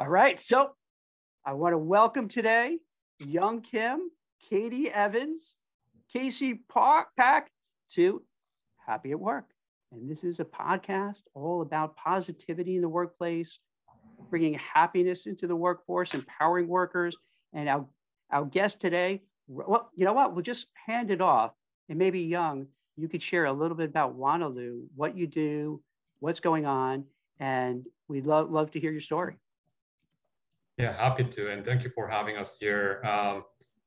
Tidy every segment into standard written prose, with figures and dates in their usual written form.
All right, so I want to welcome today Yong Kim, Katie Evans, Casey Pack to Happy at Work. And this is a podcast all about positivity in the workplace, bringing happiness into the workforce, empowering workers. And our guest today, well, you know what? We'll just hand it off. And maybe Young, you could share a little bit about Wonolo U, what you do, what's going on, and we'd love to hear your story. Yeah, happy to, and thank you for having us here.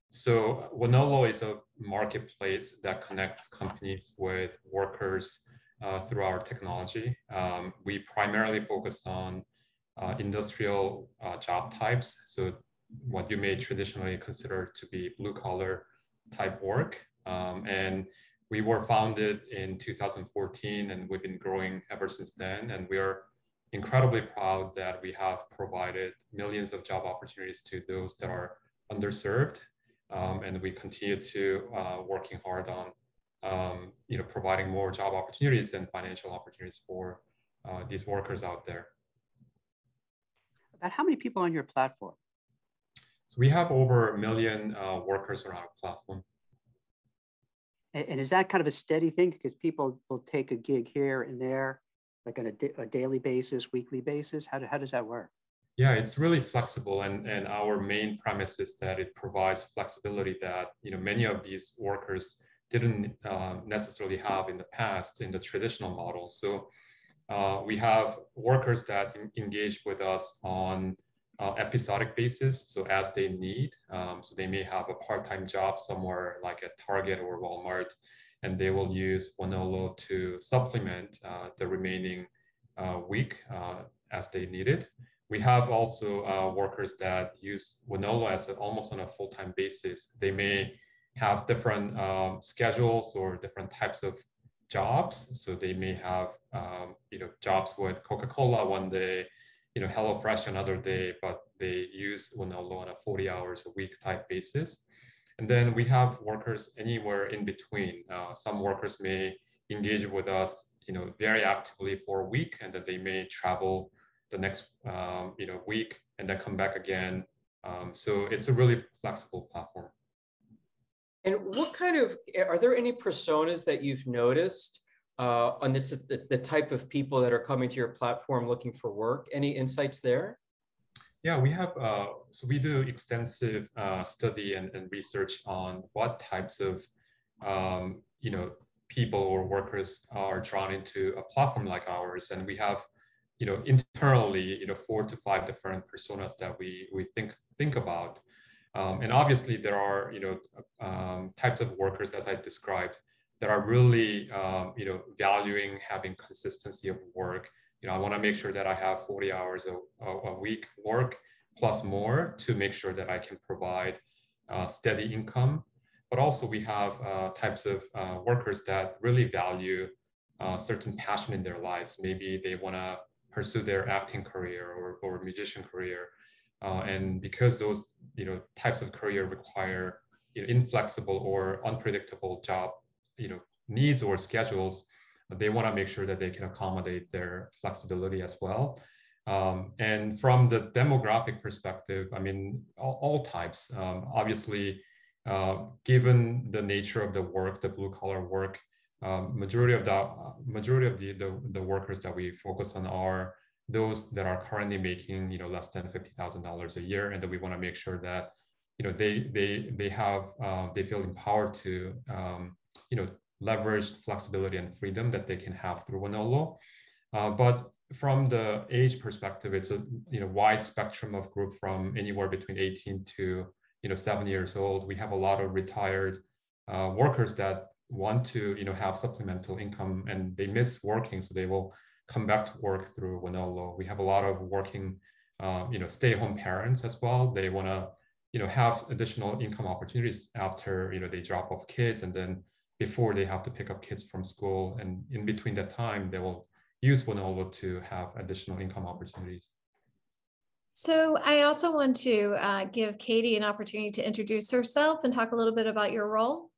So Wonolo is a marketplace that connects companies with workers through our technology. We primarily focus on industrial job types, so what you may traditionally consider to be blue-collar type work. And we were founded in 2014, and we've been growing ever since then, and we are incredibly proud that we have provided millions of job opportunities to those that are underserved, and we continue to working hard on providing more job opportunities and financial opportunities for these workers out there. About how many people on your platform? So we have over 1 million workers on our platform. And is that kind of a steady thing? Because people will take a gig here and there, like on a daily basis, weekly basis? How does that work? Yeah, it's really flexible, and our main premise is that it provides flexibility that many of these workers didn't necessarily have in the past in the traditional model. So we have workers that engage with us on episodic basis, so as they need. So they may have a part-time job somewhere like at Target or Walmart, and they will use Wonolo to supplement the remaining week as they need it. We have also workers that use Wonolo as almost on a full-time basis. They may have different schedules or different types of jobs. So they may have jobs with Coca-Cola one day, HelloFresh another day, but they use Wonolo on a 40 hours a week type basis. And then we have workers anywhere in between. Some workers may engage with us, very actively for a week, and then they may travel the next, week and then come back again. So it's a really flexible platform. And what are there any personas that you've noticed on the type of people that are coming to your platform looking for work? Any insights there? Yeah, we have, so we do extensive study and research on what types of, people or workers are drawn into a platform like ours. And we have, internally, 4 to 5 different personas that we think about. And obviously there are, types of workers, as I described, that are really, valuing having consistency of work. I want to make sure that I have 40 hours a week work plus more to make sure that I can provide steady income. But also we have types of workers that really value certain passion in their lives. Maybe they want to pursue their acting career or musician career. And because those types of career require inflexible or unpredictable job needs or schedules, they want to make sure that they can accommodate their flexibility as well. And from the demographic perspective, I mean, all types. Obviously, given the nature of the work, the blue collar work, majority of the workers that we focus on are those that are currently making less than $50,000 a year, and that we want to make sure that they feel empowered to leverage flexibility and freedom that they can have through Wonolo. But from the age perspective, it's a wide spectrum of group from anywhere between 18 to 7 years old. We have a lot of retired workers that want to have supplemental income, and they miss working, so they will come back to work through Wonolo. We have a lot of working stay-at-home parents as well. They want to have additional income opportunities after they drop off kids, and then before they have to pick up kids from school, and in between that time they will use Wonolo to have additional income opportunities. So I also want to give Katie an opportunity to introduce herself and talk a little bit about your role.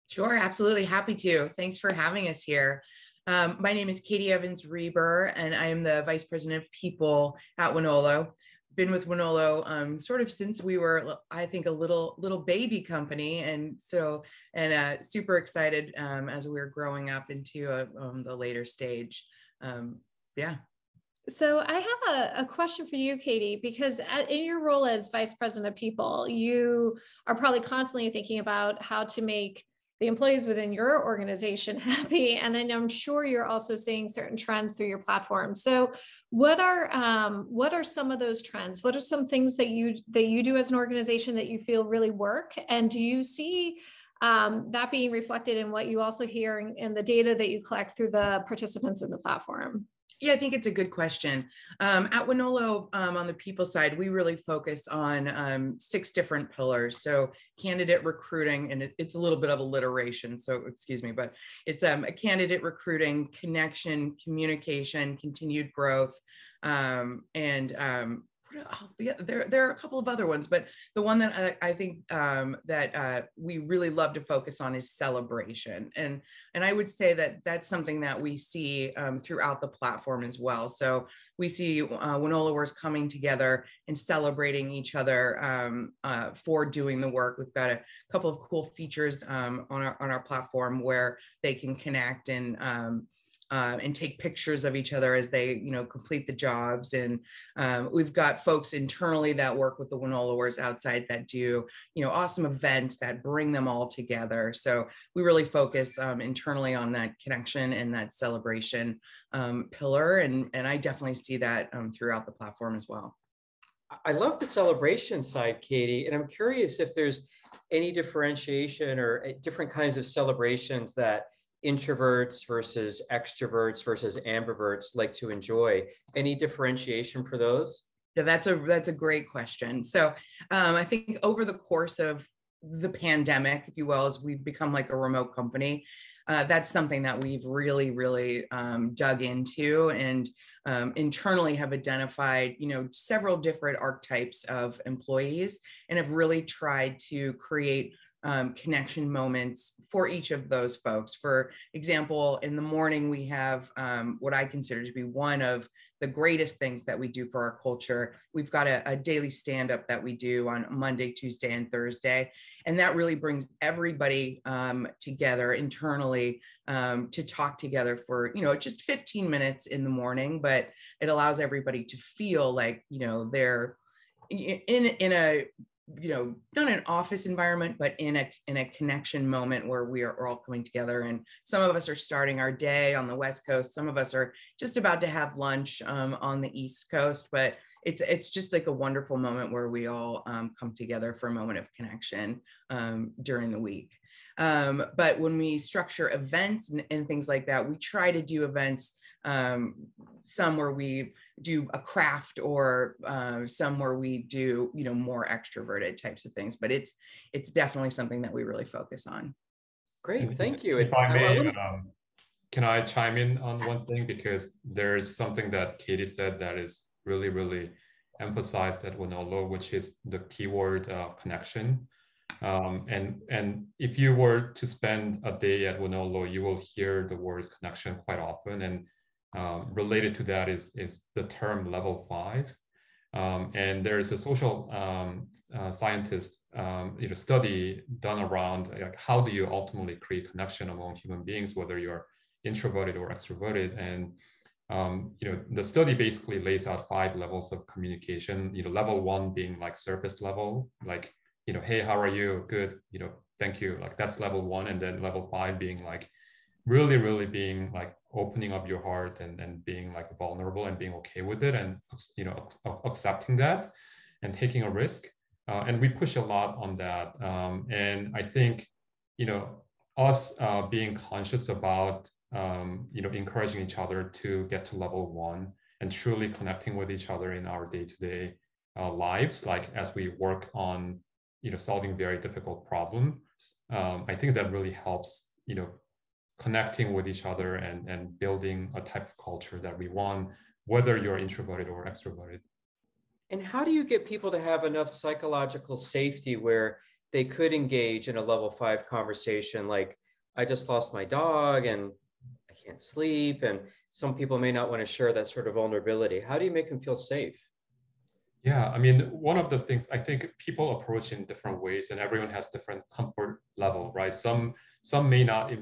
Sure, absolutely. Happy to. Thanks for having us here. My name is Katie Evans-Reber, and I am the Vice President of People at Wonolo. been with Wonolo sort of since we were, I think, a little baby company, and so super excited as we were growing up into the later stage. Yeah. So I have a question for you, Katie, because in your role as Vice President of People, you are probably constantly thinking about how to make the employees within your organization happy. And then I'm sure you're also seeing certain trends through your platform. So what are some of those trends? What are some things that you do as an organization that you feel really work? And do you see that being reflected in what you also hear in the data that you collect through the participants in the platform? Yeah, I think it's a good question. At Wonolo, on the people side, we really focus on 6 different pillars. So candidate recruiting, and it's a little bit of alliteration, so excuse me, but it's a candidate recruiting, connection, communication, continued growth, yeah, there are a couple of other ones, but the one that I think that we really love to focus on is celebration. And I would say that that's something that we see throughout the platform as well. So we see Wonoloers coming together and celebrating each other for doing the work. We've got a couple of cool features on our platform where they can connect and take pictures of each other as they, complete the jobs. And we've got folks internally that work with the Wonoloers outside that do, awesome events that bring them all together. So we really focus internally on that connection and that celebration pillar. And I definitely see that throughout the platform as well. I love the celebration side, Katie, and I'm curious if there's any differentiation or different kinds of celebrations that introverts versus extroverts versus ambiverts like to enjoy. Any differentiation for those? Yeah, that's a great question. So I think over the course of the pandemic, if you will, as we've become like a remote company, that's something that we've really dug into and internally have identified, several different archetypes of employees and have really tried to create connection moments for each of those folks. For example, in the morning, we have what I consider to be one of the greatest things that we do for our culture. We've got a daily stand-up that we do on Monday, Tuesday, and Thursday. And that really brings everybody together internally to talk together for, just 15 minutes in the morning, but it allows everybody to feel like, they're in a not an office environment, but in a connection moment where we're all coming together. And some of us are starting our day on the West Coast. Some of us are just about to have lunch on the East Coast, but it's just like a wonderful moment where we all come together for a moment of connection during the week. But when we structure events and things like that, we try to do events, some where we do a craft or some where we do, more extroverted types of things, but it's definitely something that we really focus on. Great, thank you. If I may, can I chime in on one thing? Because there's something that Katie said that is really emphasized at Wonolo, which is the keyword connection. And if you were to spend a day at Wonolo, you will hear the word connection quite often. And related to that is the term level 5. And there's a social scientist study done around like, how do you ultimately create connection among human beings, whether you're introverted or extroverted. And the study basically lays out 5 levels of communication. Level 1 being like surface level, like hey, how are you? Good. Thank you. Like that's level 1. And then level 5 being like really being like opening up your heart and being like vulnerable and being okay with it and accepting that and taking a risk. And we push a lot on that. And I think us being conscious about encouraging each other to get to level 1 and truly connecting with each other in our day-to-day lives, like as we work on solving very difficult problems. I think that really helps connecting with each other and building a type of culture that we want, whether you're introverted or extroverted. And how do you get people to have enough psychological safety where they could engage in a level 5 conversation, like I just lost my dog and I can't sleep, and some people may not want to share that sort of vulnerability. How do you make them feel safe? Yeah, I mean, one of the things I think people approach in different ways, and everyone has different comfort level, right? Some may not,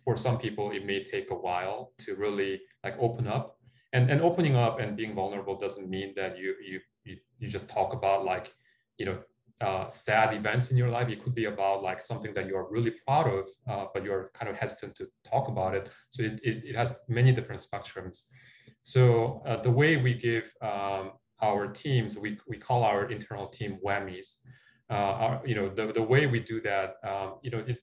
for some people it may take a while to really like open up, and opening up and being vulnerable doesn't mean that you just talk about like, sad events in your life. It could be about like something that you're really proud of, but you're kind of hesitant to talk about it. So it has many different spectrums. So the way we give our teams, we call our internal team whammies. The way we do that, it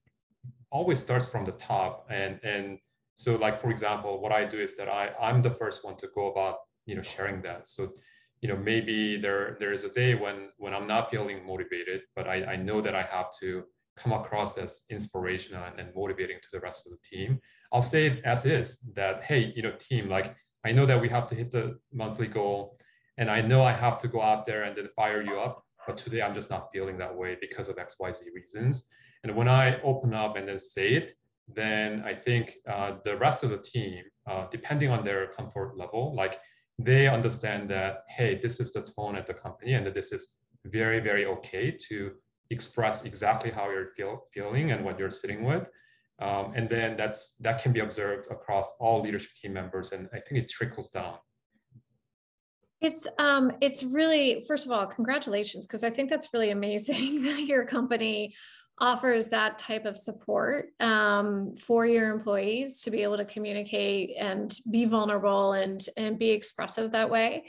always starts from the top. And so like, for example, what I do is that I'm the first one to go about, sharing that. So, maybe there is a day when I'm not feeling motivated, but I know that I have to come across as inspirational and motivating to the rest of the team. I'll say it as is that, hey, team, like, I know that we have to hit the monthly goal, and I know I have to go out there and then fire you up, but today I'm just not feeling that way because of XYZ reasons. And when I open up and then say it, then I think the rest of the team, depending on their comfort level, like they understand that, hey, this is the tone at the company, and that this is very, very okay to express exactly how you're feeling and what you're sitting with. And then that can be observed across all leadership team members, and I think it trickles down. It's really, first of all, congratulations, because I think that's really amazing that your company offers that type of support for your employees to be able to communicate and be vulnerable and be expressive that way.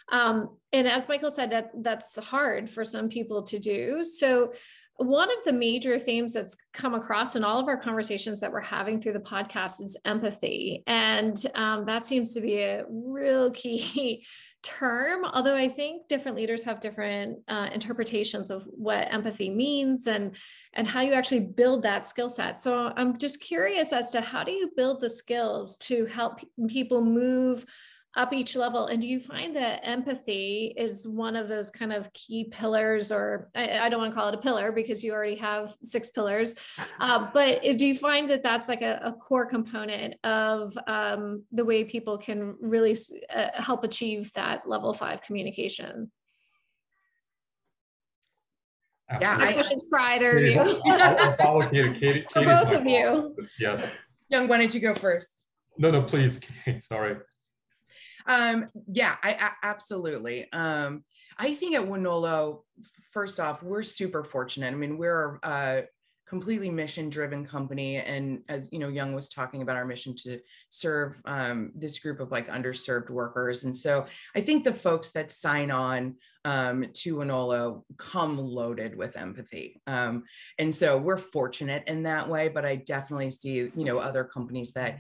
And as Michael said, that's hard for some people to do. So one of the major themes that's come across in all of our conversations that we're having through the podcast is empathy. And that seems to be a real key term, although I think different leaders have different interpretations of what empathy means and how you actually build that skill set. So I'm just curious as to how do you build the skills to help people move up each level? And do you find that empathy is one of those kind of key pillars, or I don't want to call it a pillar because you already have 6 pillars, but do you find that that's like a core component of the way people can really help achieve that level 5 communication? Absolutely. My question's for either of you. I'll follow Katie. For both of you. Yes. Young, why don't you go first? No, please, Katie. Sorry. Yeah, I absolutely. I think at Wonolo, first off, we're super fortunate. I mean, we're a completely mission-driven company, and as you know, Young was talking about our mission to serve this group of like underserved workers, and so I think the folks that sign on to Wonolo come loaded with empathy, and so we're fortunate in that way. But I definitely see other companies that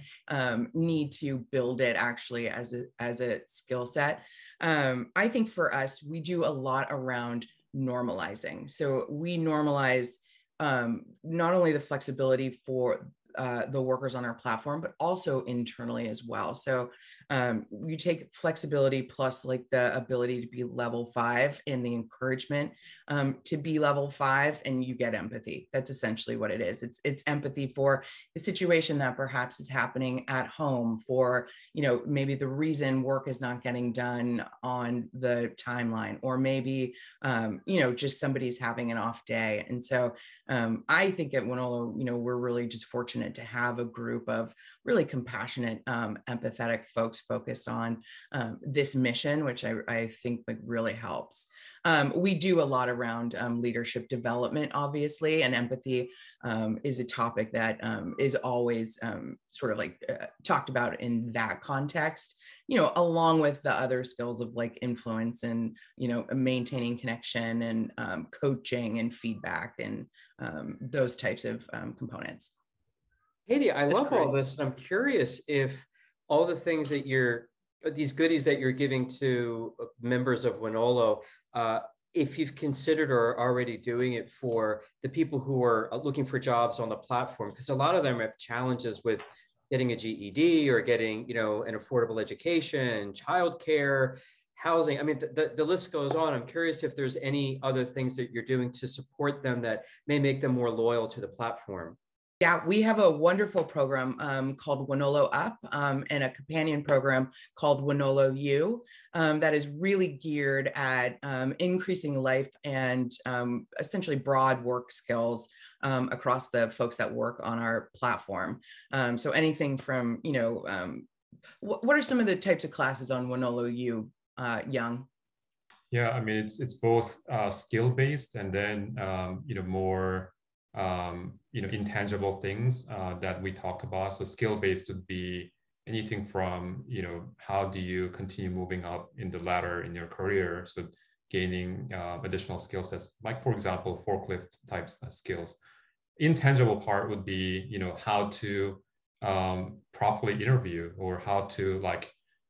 need to build it actually as a skill set. I think for us, we do a lot around normalizing. So we normalize not only the flexibility for the workers on our platform, but also internally as well. So you take flexibility plus like the ability to be level 5 and the encouragement to be level 5, and you get empathy. That's essentially what it is. It's empathy for the situation that perhaps is happening at home, for maybe the reason work is not getting done on the timeline, or maybe just somebody's having an off day. And so I think at Wonolo, we're really just fortunate to have a group of really compassionate, empathetic folks focused on this mission, which I think like really helps. We do a lot around leadership development, obviously, and empathy is a topic that is always sort of like talked about in that context, along with the other skills of like influence and, maintaining connection and coaching and feedback and those types of components. Katie, I love all this. And I'm curious if all the things that these goodies that you're giving to members of Wonolo, if you've considered or are already doing it for the people who are looking for jobs on the platform, because a lot of them have challenges with getting a GED or getting, an affordable education, childcare, housing. I mean, the list goes on. I'm curious if there's any other things that you're doing to support them that may make them more loyal to the platform. Yeah, we have a wonderful program called Wonolo U and a companion program called Wonolo U that is really geared at increasing life and essentially broad work skills across the folks that work on our platform. So anything from, what are some of the types of classes on Wonolo U, Young? Yeah, I mean, it's both skill-based and then, more intangible things that we talked about. So skill-based would be anything from, how do you continue moving up in the ladder in your career? So gaining additional skill sets, like for example, forklift types of skills. Intangible part would be, how to properly interview or how to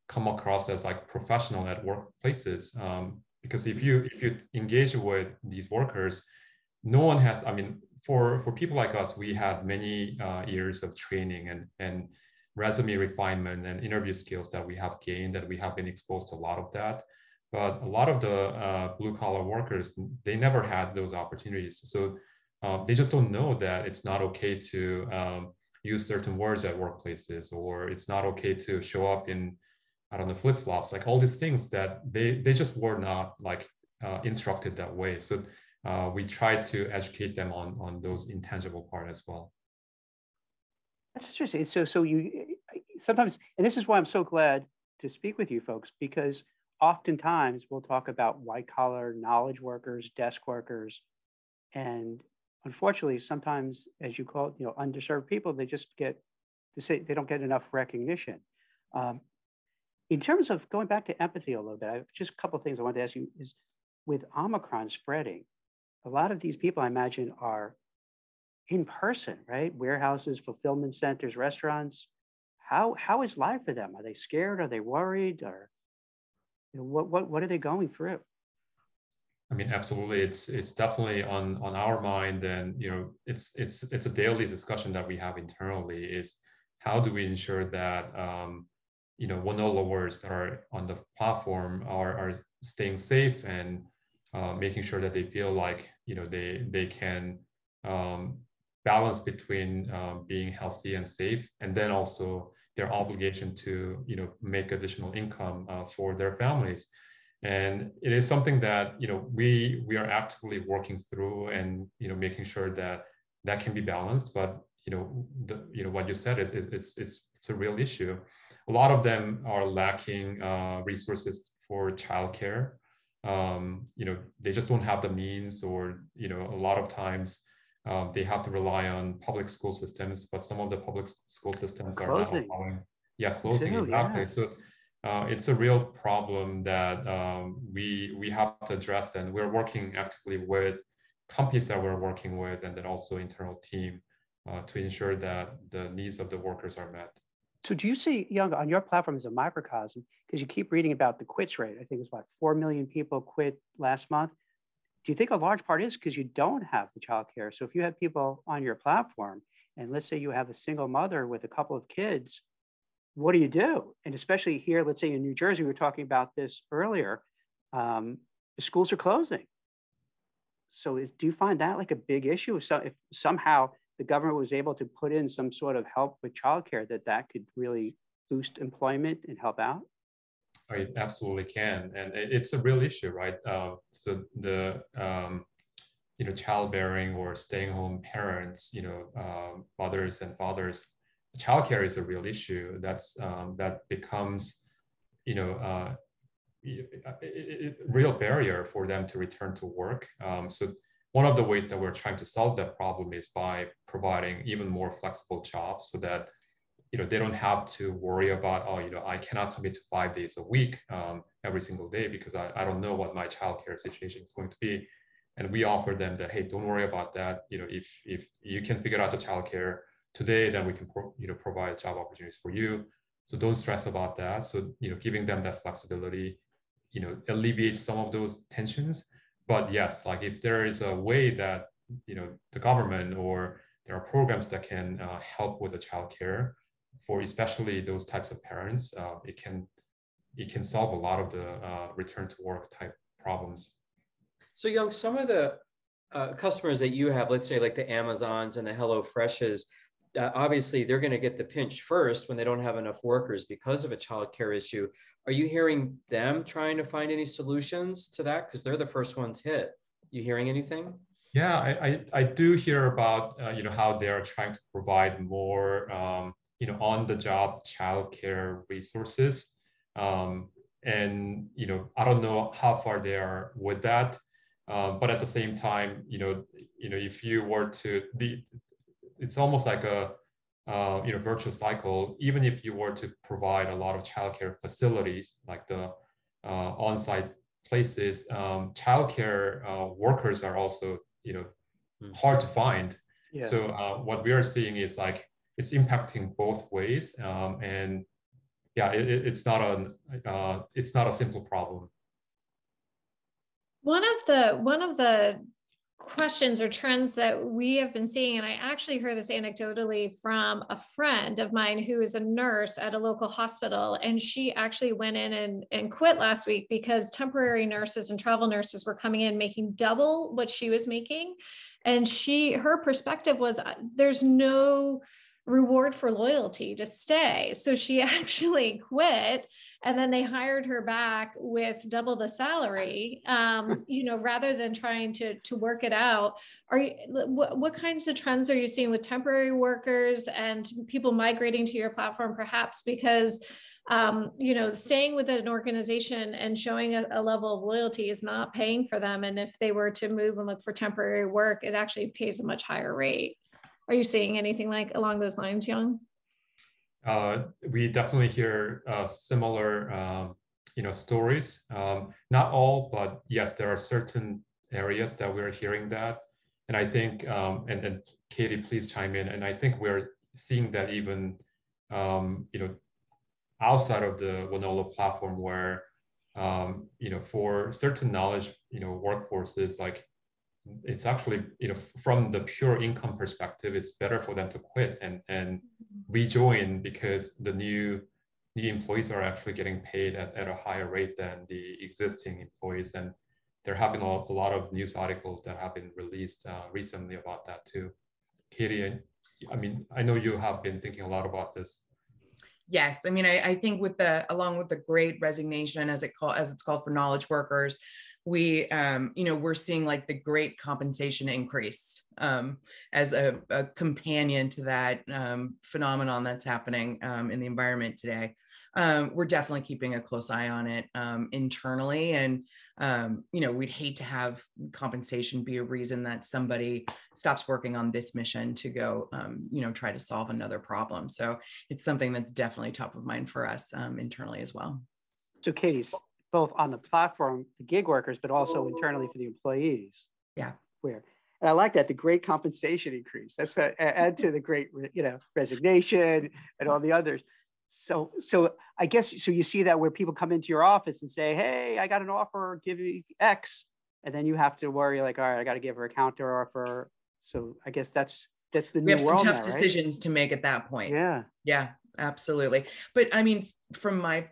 come across as professional at workplaces. Because if you engage with these workers, no one has, for people like us, we had many years of training and resume refinement and interview skills that we have gained, that we have been exposed to a lot of that. But a lot of the blue collar workers, they never had those opportunities. So they just don't know that it's not okay to use certain words at workplaces, or it's not okay to show up in, I don't know, flip-flops, all these things that they just were not instructed that way. So we try to educate them on those intangible part as well. That's interesting. So you sometimes, and this is why I'm so glad to speak with you folks, because oftentimes we'll talk about white collar knowledge workers, desk workers, and unfortunately, sometimes, as you call it, underserved people, they just they don't get enough recognition. In terms of going back to empathy a little bit, I have just a couple of things I wanted to ask you is, with Omicron spreading, a lot of these people, I imagine, are in person, right? Warehouses, fulfillment centers, restaurants. How is life for them? Are they scared? Are they worried? Or what are they going through? I mean, absolutely. It's definitely on our mind, and it's a daily discussion that we have internally. Is how do we ensure that Wonoloers that are on the platform are staying safe and making sure that they feel like they can balance between being healthy and safe, and then also their obligation to make additional income for their families. And it is something that we are actively working through and making sure that can be balanced. But what you said is it's a real issue. A lot of them are lacking resources for childcare. They just don't have the means, or a lot of times they have to rely on public school systems, but some of the public school systems are not allowing. Yeah, closing, exactly. Yeah. So it's a real problem that we have to address, and we're working actively with companies that we're working with, and then also internal team to ensure that the needs of the workers are met. So do you see, Young, on your platform as a microcosm, because you keep reading about the quits rate, I think it's 4 million people quit last month. Do you think a large part is because you don't have the childcare? So if you have people on your platform, and let's say you have a single mother with a couple of kids, what do you do? And especially here, let's say in New Jersey, we were talking about this earlier, the schools are closing. So do you find that like a big issue? So if somehow the government was able to put in some sort of help with childcare, that could really boost employment and help out? It absolutely can, and it's a real issue, right? So the childbearing or staying home parents, mothers and fathers, childcare is a real issue. That becomes a real barrier for them to return to work. So one of the ways that we're trying to solve that problem is by providing even more flexible jobs, so that they don't have to worry about, I cannot commit to 5 days a week every single day because I don't know what my childcare situation is going to be. And we offer them that, hey, don't worry about that. If you can figure out the childcare today, then we can provide job opportunities for you. So don't stress about that. So giving them that flexibility alleviates some of those tensions. But yes, if there is a way that the government or there are programs that can help with the childcare for especially those types of parents, it can solve a lot of the return to work type problems. So Young, some of the customers that you have, let's say like the Amazons and the HelloFreshes, obviously they're going to get the pinch first when they don't have enough workers because of a childcare issue. Are you hearing them trying to find any solutions to that? Because they're the first ones hit. You hearing anything? Yeah, I do hear about how they're trying to provide more on-the-job childcare resources, and I don't know how far they are with that, but at the same time, if you were to it's almost like a virtual cycle. Even if you were to provide a lot of childcare facilities, like the on-site places, childcare workers are also hard to find. Yeah. So what we are seeing is like it's impacting both ways, and yeah, it's not a simple problem. One of the questions or trends that we have been seeing, and I actually heard this anecdotally from a friend of mine who is a nurse at a local hospital, and she actually went in and quit last week because temporary nurses and travel nurses were coming in making double what she was making. And her perspective was there's no reward for loyalty to stay. So she actually quit, and then they hired her back with double the salary, rather than trying to work it out. What kinds of trends are you seeing with temporary workers and people migrating to your platform, perhaps because staying with an organization and showing a level of loyalty is not paying for them, and if they were to move and look for temporary work, it actually pays a much higher rate? Are you seeing anything like along those lines, Yong? We definitely hear similar, stories. Not all, but yes, there are certain areas that we're hearing that. And I think, and Katie, please chime in. And I think we're seeing that even, outside of the Wonolo platform, where, for certain knowledge, workforces, like it's actually, from the pure income perspective, it's better for them to quit and rejoin, because the new employees are actually getting paid at a higher rate than the existing employees. And there have been a lot of news articles that have been released recently about that too. Katie, I know you have been thinking a lot about this. Yes, I think along with the Great Resignation, as it's called for knowledge workers, we're seeing like the great compensation increase as a companion to that phenomenon that's happening in the environment today. We're definitely keeping a close eye on it internally, and we'd hate to have compensation be a reason that somebody stops working on this mission to go try to solve another problem. So it's something that's definitely top of mind for us internally as well. So Katie's both on the platform, the gig workers, but also internally for the employees. Yeah. And I like that, the great compensation increase. That's add to the great, resignation and all the others. So I guess, so you see that where people come into your office and say, hey, I got an offer, give me X. And then you have to worry like, all right, I got to give her a counter offer. So I guess that's the new world. We have some tough now, decisions right? to make at that point. Yeah, absolutely. But from my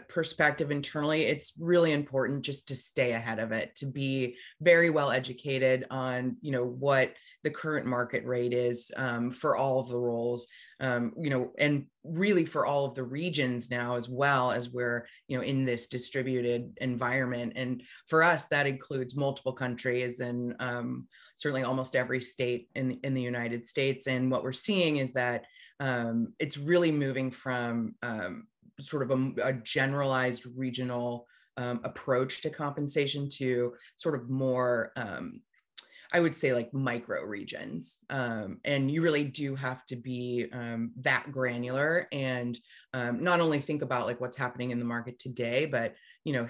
perspective internally, it's really important just to stay ahead of it, to be very well educated on, what the current market rate is for all of the roles, and really for all of the regions now, as well as we're, in this distributed environment. And for us, that includes multiple countries and certainly almost every state in the United States. And what we're seeing is that it's really moving from sort of a generalized regional approach to compensation to sort of more, I would say, like micro regions. And you really do have to be that granular and not only think about like what's happening in the market today, but,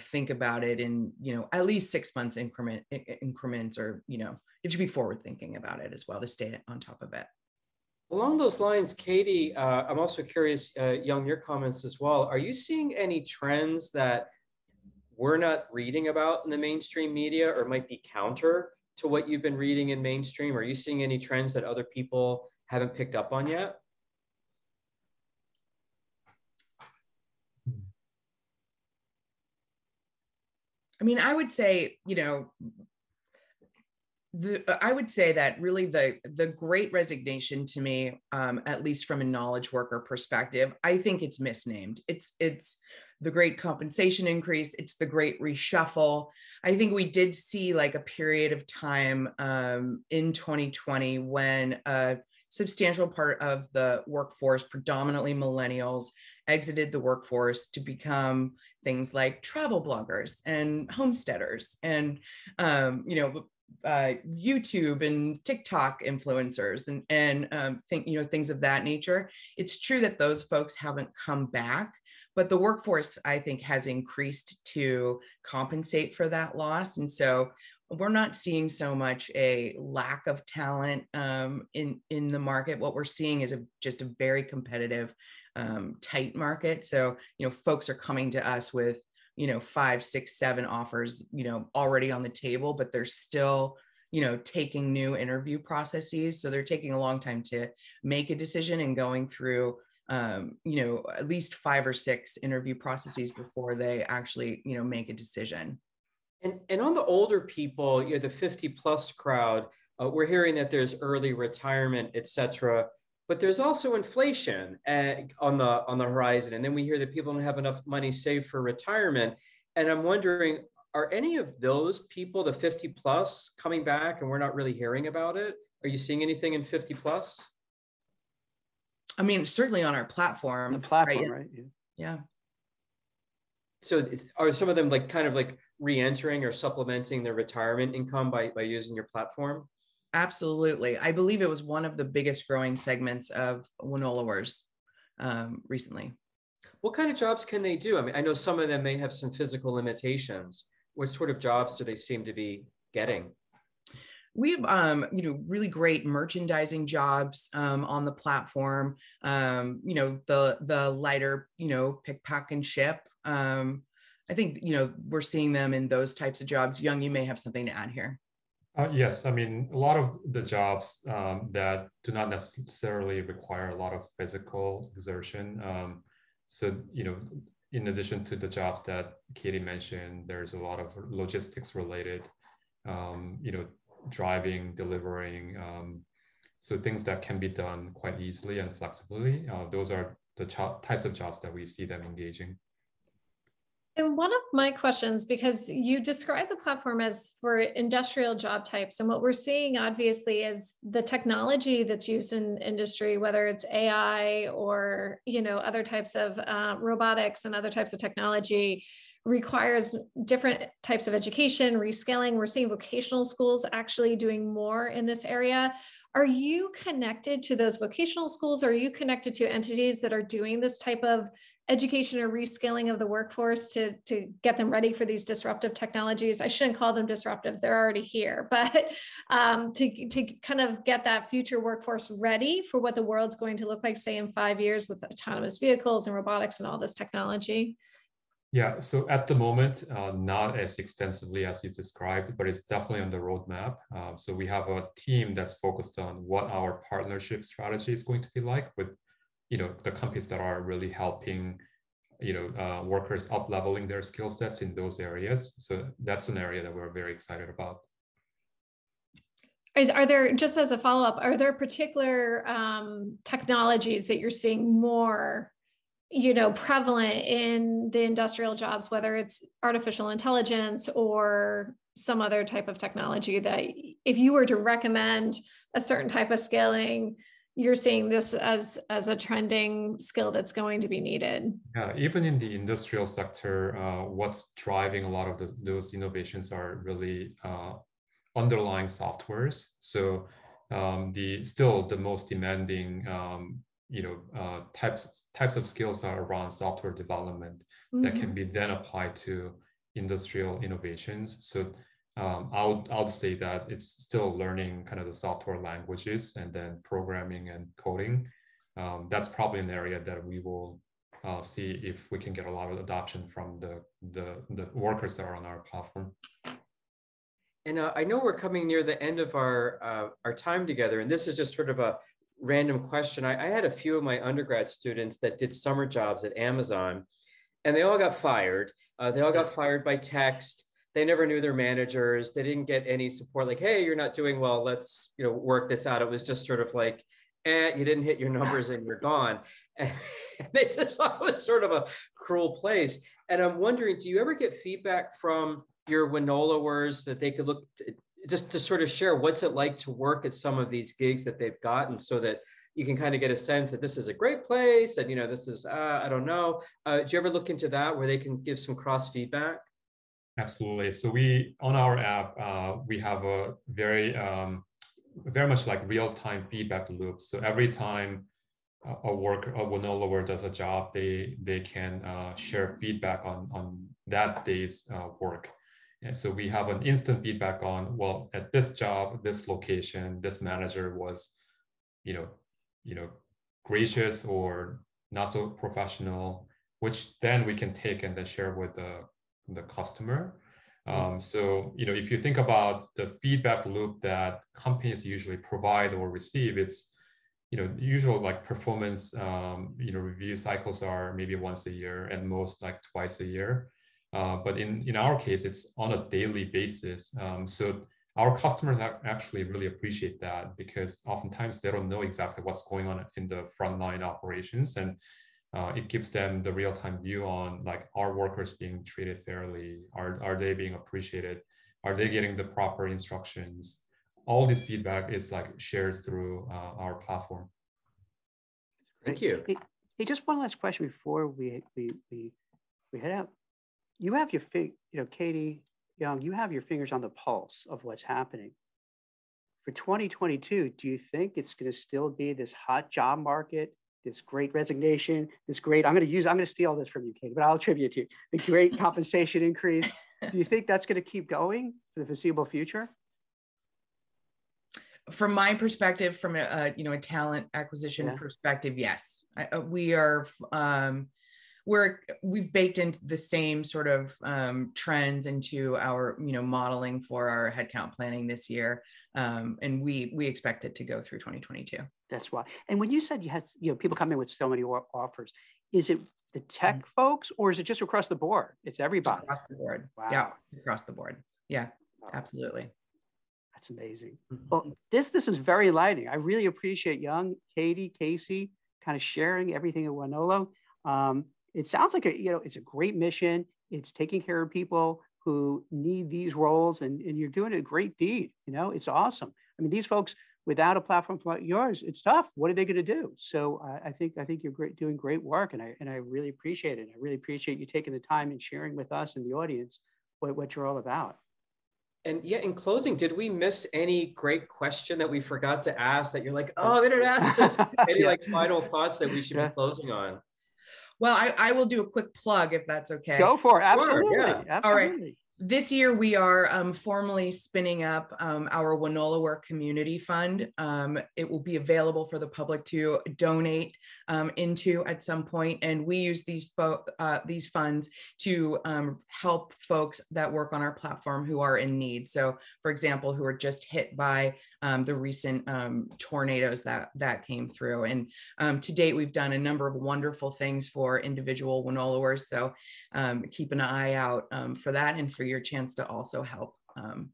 think about it in, at least 6 months increments, or, you should be forward thinking about it as well to stay on top of it. Along those lines, Katie, I'm also curious, Yong, your comments as well. Are you seeing any trends that we're not reading about in the mainstream media, or might be counter to what you've been reading in mainstream? Are you seeing any trends that other people haven't picked up on yet? I would say, I would say that really the great resignation to me, at least from a knowledge worker perspective, I think it's misnamed. It's the great compensation increase. It's the great reshuffle. I think we did see like a period of time in 2020 when a substantial part of the workforce, predominantly millennials, exited the workforce to become things like travel bloggers and homesteaders and YouTube and TikTok influencers and things of that nature. It's true that those folks haven't come back, but the workforce, I think, has increased to compensate for that loss. And so we're not seeing so much a lack of talent in the market. What we're seeing is just a very competitive, tight market. So, folks are coming to us with 5, 6, 7 offers, already on the table, but they're still, taking new interview processes. So they're taking a long time to make a decision and going through, at least 5 or 6 interview processes before they actually, make a decision. And on the older people, the 50 plus crowd, we're hearing that there's early retirement, et cetera. But there's also inflation on the horizon. And then we hear that people don't have enough money saved for retirement. And I'm wondering, are any of those people, the 50 plus, coming back and we're not really hearing about it? Are you seeing anything in 50 plus? I mean, certainly on our platform. The platform, right? Yeah. So are some of them kind of re-entering or supplementing their retirement income by using your platform? Absolutely. I believe it was one of the biggest growing segments of Wonoloers recently. What kind of jobs can they do? I mean, I know some of them may have some physical limitations. What sort of jobs do they seem to be getting? We have, really great merchandising jobs on the platform. The lighter, pick, pack, and ship. I think, we're seeing them in those types of jobs. Young, you may have something to add here. Yes, I mean, a lot of the jobs that do not necessarily require a lot of physical exertion. So, in addition to the jobs that Katie mentioned, there's a lot of logistics related, driving, delivering. So things that can be done quite easily and flexibly. Those are the types of jobs that we see them engaging. And one of my questions, because you describe the platform as for industrial job types, and what we're seeing obviously is the technology that's used in industry, whether it's AI or other types of robotics and other types of technology, requires different types of education, reskilling. We're seeing vocational schools actually doing more in this area. Are you connected to those vocational schools? Or are you connected to entities that are doing this type of education or reskilling of the workforce to get them ready for these disruptive technologies? I shouldn't call them disruptive, they're already here, but to kind of get that future workforce ready for what the world's going to look like, say in 5 years with autonomous vehicles and robotics and all this technology? Yeah, so at the moment, not as extensively as you described, but it's definitely on the roadmap. So we have a team that's focused on what our partnership strategy is going to be like with the companies that are really helping, workers up leveling their skill sets in those areas. So that's an area that we're very excited about. Are there, just as a follow-up, are there particular technologies that you're seeing more, prevalent in the industrial jobs, whether it's artificial intelligence or some other type of technology that if you were to recommend a certain type of scaling, you're seeing this as a trending skill that's going to be needed? Yeah, even in the industrial sector, what's driving a lot of those innovations are really underlying softwares. So the most demanding types of skills are around software development that can be then applied to industrial innovations. So I'll say that it's still learning kind of the software languages and then programming and coding. That's probably an area that we will see if we can get a lot of adoption from the workers that are on our platform. And I know we're coming near the end of our time together, and this is just sort of a random question. I had a few of my undergrad students that did summer jobs at Amazon, and they all got fired. They all got fired by text. they never knew their managers. They didn't get any support like, hey, you're not doing well. Let's, work this out. It was just sort of like, you didn't hit your numbers and you're gone. And they just thought it was sort of a cruel place. And I'm wondering, do you ever get feedback from your Wonoloers that they could look just to sort of share what's it like to work at some of these gigs that they've gotten, so that you can kind of get a sense that this is a great place and, this is, I don't know. Do you ever look into that where they can give some cross feedback? Absolutely. So on our app, we have a very much like real-time feedback loop. So every time a Wonoloer does a job, they can share feedback on that day's work. And so we have an instant feedback on, well, at this job, this location, this manager was, gracious or not so professional, which then we can take and then share with the customer. So, if you think about the feedback loop that companies usually provide or receive, it's, usual like performance, review cycles are maybe once a year, and most like twice a year. But in our case, it's on a daily basis. So our customers actually really appreciate that, because oftentimes they don't know exactly what's going on in the frontline operations. And it gives them the real-time view on, like, are workers being treated fairly? Are they being appreciated? Are they getting the proper instructions? All this feedback is like shared through our platform. Thank you. Hey, just one last question before we head out. You have your Katie, Young, you have your fingers on the pulse of what's happening. For 2022, do you think it's going to still be this hot job market, this great resignation, I'm going to steal this from you, Katie, but I'll attribute it to you, the great compensation increase? Do you think that's going to keep going for the foreseeable future? From my perspective, from a talent acquisition perspective, yes, we've baked into the same sort of trends into our modeling for our headcount planning this year, and we expect it to go through 2022. That's why. And when you said you had people come in with so many offers, is it the tech folks, or is it just across the board? It's everybody. It's across the board. Wow. Yeah, across the board. Yeah, absolutely. That's amazing. Well, this is very enlightening. I really appreciate Young, Katie, Casey, kind of sharing everything at Wonolo. It sounds like it's a great mission. It's taking care of people who need these roles, and you're doing a great deed. It's awesome. I mean, these folks, without a platform like yours, it's tough. What are they going to do? So I think you're doing great work, and I really appreciate it. I really appreciate you taking the time and sharing with us and the audience what you're all about. And yeah, in closing, did we miss any great question that we forgot to ask that you're like, oh, they didn't ask this? Any like final thoughts that we should be closing on? Well, I will do a quick plug if that's okay. Go for it. Absolutely. Sure, yeah. Absolutely. All right. This year, we are formally spinning up our Wonolo Community Fund. It will be available for the public to donate into at some point, and we use these funds to help folks that work on our platform who are in need. So, for example, who are just hit by the recent tornadoes that came through. And to date, we've done a number of wonderful things for individual Wonoloers. So keep an eye out for that, and for your chance to also help.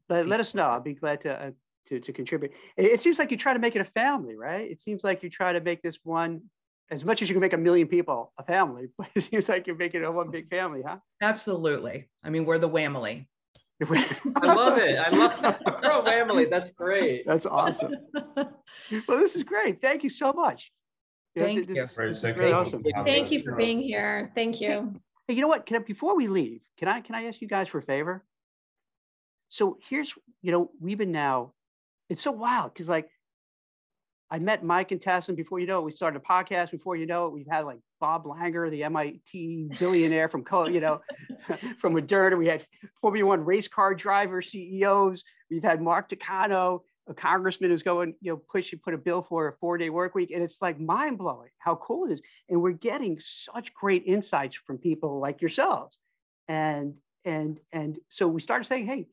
Let us know. I'll be glad to contribute. It seems like you try to make it a family, right? It seems like you try to make this one, as much as you can make 1 million people a family, but it seems like you're making it one big family, huh? Absolutely. I mean, we're the whamily. I love it. I love that. We're a family. That's great. That's awesome. Well, this is great. Thank you so much. Thank you. This is really awesome. Thank you for being here. Thank you. Hey, you know what? Before we leave, can I ask you guys for a favor? So here's, we've been now, it's so wild because like I met Mike and Tassin before you know it. We started a podcast before you know it. We've had like Bob Langer, the MIT billionaire from from Moderna. We had Formula One race car driver CEOs. We've had Mark Takano, a congressman who's going, put a bill for a 4-day work week. And it's like mind blowing how cool it is. And we're getting such great insights from people like yourselves. And so we started saying, hey,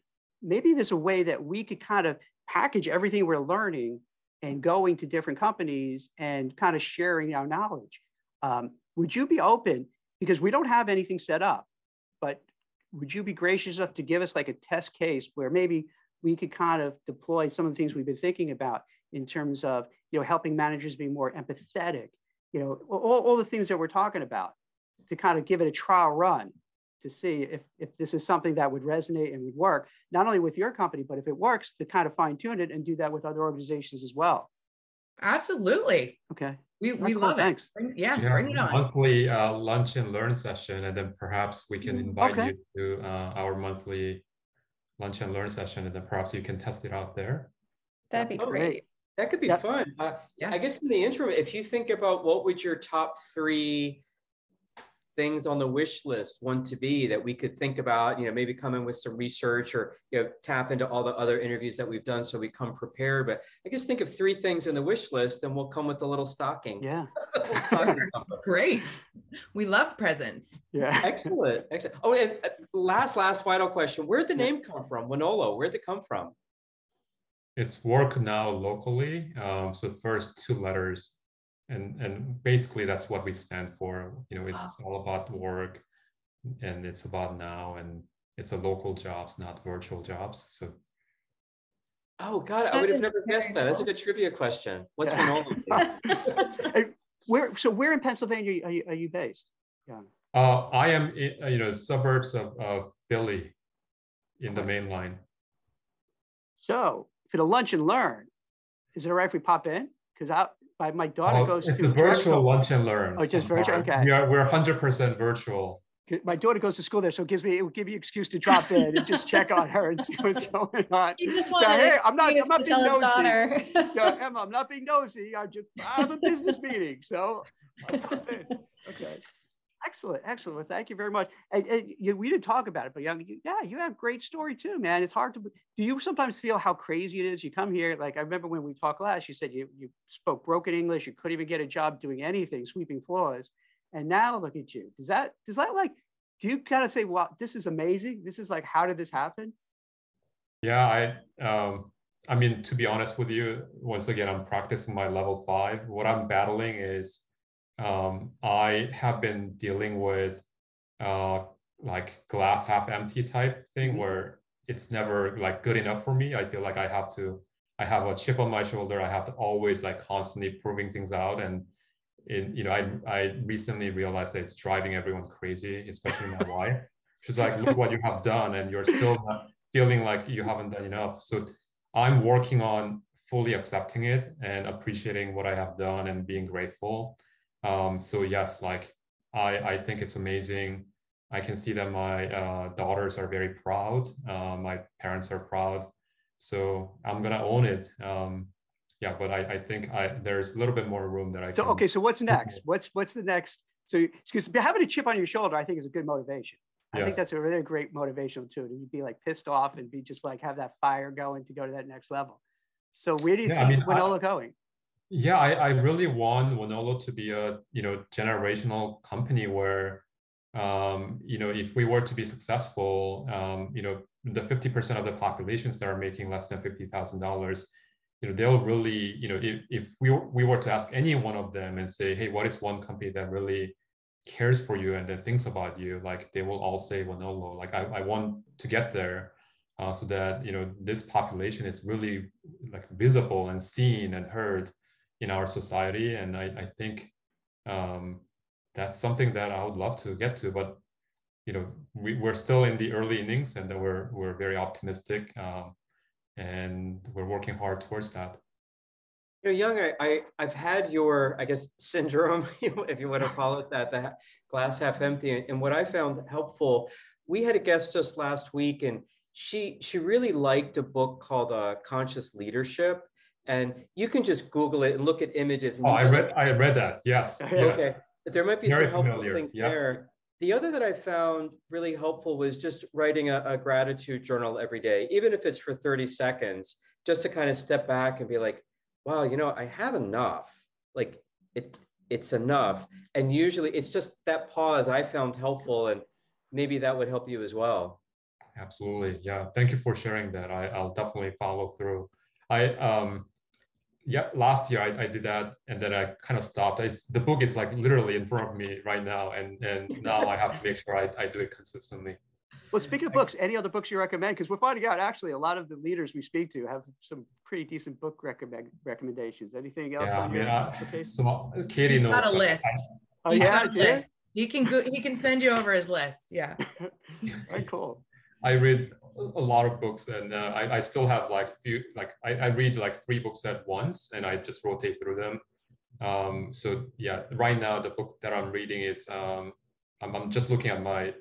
maybe there's a way that we could kind of package everything we're learning and going to different companies and kind of sharing our knowledge. Would you be open, because we don't have anything set up, but would you be gracious enough to give us like a test case where maybe we could kind of deploy some of the things we've been thinking about in terms of, helping managers be more empathetic, all the things that we're talking about, to kind of give it a trial run to see if this is something that would resonate and would work, not only with your company, but if it works, to kind of fine tune it and do that with other organizations as well. Absolutely. Okay. We love it. Thanks. Bring it on. Monthly lunch and learn session, and then perhaps we can invite you to our monthly lunch and learn session, and then perhaps you can test it out there. That'd be great. That could be fun. I guess in the interim, if you think about what would your top 3 things on the wish list want to be that we could think about, maybe come in with some research or, tap into all the other interviews that we've done so we come prepared. But I guess think of 3 things in the wish list and we'll come with a little stocking. Yeah. Great. We love presents. Yeah. Excellent. Oh, and last final question. Where'd the name come from? Wonolo, where'd it come from? It's work now locally. So the first 2 letters. And basically that's what we stand for. It's all about work, and it's about now, and it's a local jobs, not virtual jobs. So. Oh God, I would have never guessed that. That's a good trivia question. What's Wonolo? Where in Pennsylvania are you based? Yeah. I am in suburbs of Philly, in the main line. So for the lunch and learn, is it all right if we pop in? Because my daughter goes to. It's a virtual lunch and learn. Oh, just virtual. Okay. We're 100% virtual. My daughter goes to school there, so it will give you an excuse to drop in and just check on her and see what's going on. You just want I'm not being nosy. Yeah, Emma, I'm not being nosy. I have a business meeting, so okay. Excellent. Well, thank you very much. And we didn't talk about it, but you have great story too, man. It's hard to. Do you sometimes feel how crazy it is? You come here, like I remember when we talked last. You said you spoke broken English. You couldn't even get a job doing anything, sweeping floors. And now look at you. Does that like? Do you kind of say, "Wow, this is amazing. This is like, how did this happen?" Yeah, I mean, to be honest with you, once again, I'm practicing my level 5. What I'm battling is. I have been dealing with like glass half empty type thing where it's never like good enough for me. I feel like I have a chip on my shoulder. I have to always like constantly proving things out. And I recently realized that it's driving everyone crazy, especially my wife. She's like, look what you have done, and you're still not feeling like you haven't done enough. So I'm working on fully accepting it and appreciating what I have done and being grateful. So yes, like I think it's amazing. I can see that my daughters are very proud. My parents are proud. So I'm gonna own it. Yeah, but I think there's a little bit more room that I can. Okay, so what's next? What's the next? So because having a chip on your shoulder, I think is a good motivation. I think that's a really great motivational too. To be like pissed off and be just like have that fire going to go to that next level. So where do you see Wonolo going? Yeah, I really want Wonolo to be a generational company where if we were to be successful, the 50% of the populations that are making less than $50,000, they'll really, if we were to ask any one of them and say, hey, what is one company that really cares for you and that thinks about you, like they will all say Wonolo. Like I want to get there so that this population is really like visible and seen and heard in our society. And I think that's something that I would love to get to, but we're still in the early innings, and we're very optimistic, and we're working hard towards that. Young, I've had your, I guess, syndrome, if you want to call it that, the glass half empty. And what I found helpful, we had a guest just last week, and she really liked a book called Conscious Leadership. And you can just Google it and look at images. I read that. Yes. Okay. There might be Very some helpful familiar. things there. The other that I found really helpful was just writing a gratitude journal every day, even if it's for 30 seconds, just to kind of step back and be like, wow, I have enough. Like it's enough. And usually it's just that pause I found helpful, and maybe that would help you as well. Absolutely. Yeah. Thank you for sharing that. I'll definitely follow through. Last year I did that, and then I kind of stopped. The book is like literally in front of me right now, and now I have to make sure I do it consistently. Well, speaking of books, any other books you recommend? Because we're finding out actually a lot of the leaders we speak to have some pretty decent book recommendations. Anything else on your case? So Katie knows. Got a list. Oh yeah, list. He can send you over his list. Yeah. Very cool. I read a lot of books, and I still have I read like 3 books at once, and I just rotate through them. So yeah, right now the book that I'm reading is I'm just looking at my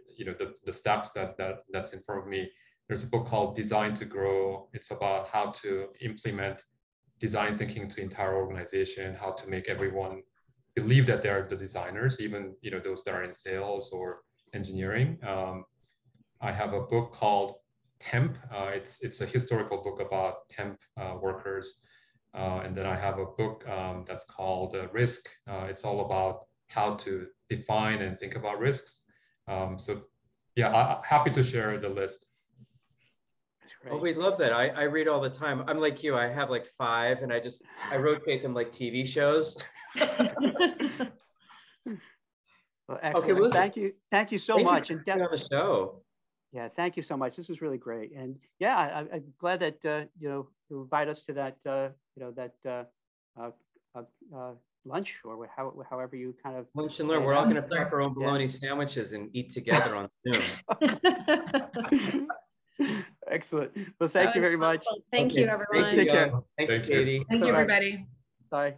the stacks that's in front of me. There's a book called Design to Grow. It's about how to implement design thinking to entire organization, how to make everyone believe that they're the designers, even those that are in sales or engineering. I have a book called Temp. It's a historical book about temp workers. And then I have a book that's called Risk. It's all about how to define and think about risks. So yeah, I'm happy to share the list. Oh, we'd love that. I read all the time. I'm like you. I have like 5, and I rotate them like TV shows. Well, excellent. Okay, well, thank you so much. And on the show. Yeah, thank you so much. This is really great. And yeah, I'm glad that you invite us to that lunch, or however you kind of lunch and learn. We're all going to pack our own bologna sandwiches and eat together on Zoom. Excellent. Well, thank you very much. Thank you, everyone. Take care. Thank you, Katie. Thank you, everybody. Bye.